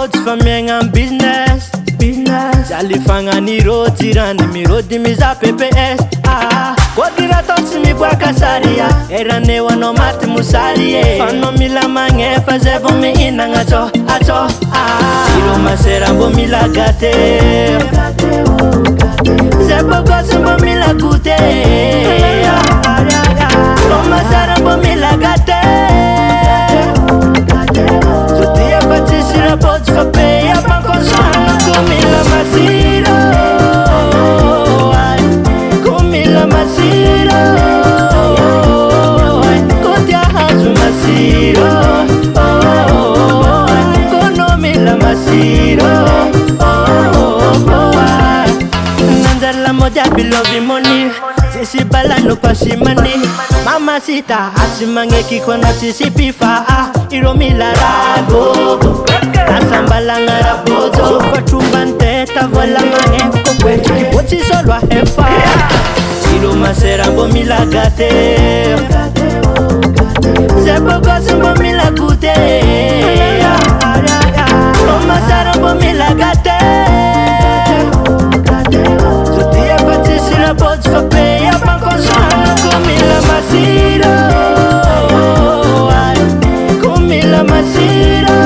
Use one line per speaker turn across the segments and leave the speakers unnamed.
botsy fa miaigna am business Jaly fagnany rôty rany mirôdy miza PPS Kodira tao tsy miboaka sary Eraneo anao maty mosary Fa anao mila magnefa zay vao mihinagna atsô Siro masera mbo mila gâté Zay bogosy mbo mila goûté Siro masera mbo mila gâté Zodia fa tsisy rabotsy fa pe ampankosana Kumila masiro Kumila masiro Kotia hazu masiro Konomila masiro Nanzala moja bilovi moni Sisi bala no pasimani Mamacita asimangeki kono sisi pifa Iro mila rago Asambala ngarabozo Sofa chumbante tavala manef Kokwetu kibochi solwa hefa Iro masera mbo mila gate Zebo gosu mbo mila gute Iro masera mbo mila gate Zotia fatisi rabozo fape ya pankosana Kumila masiro Kumila masiro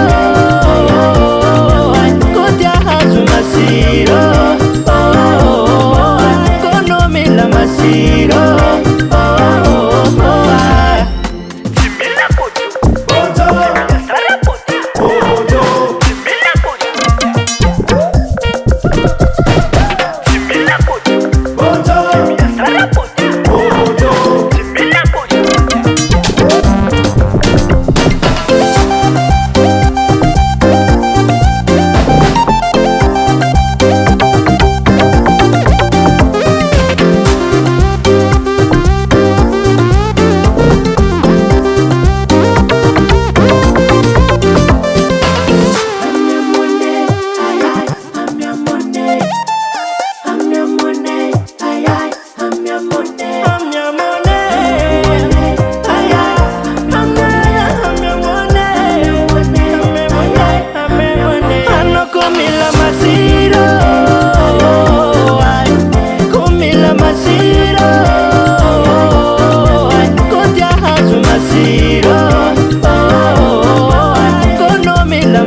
Konomila masiro Kimila pocho Bojo Sara pocho Bojo Kimila pocho Kimila pocho Bojo Sara pocho Bojo Kimila pocho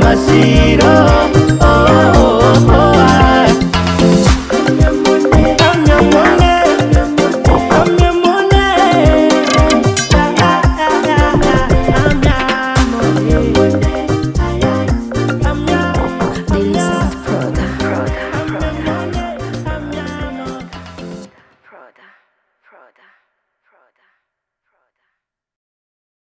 Masiro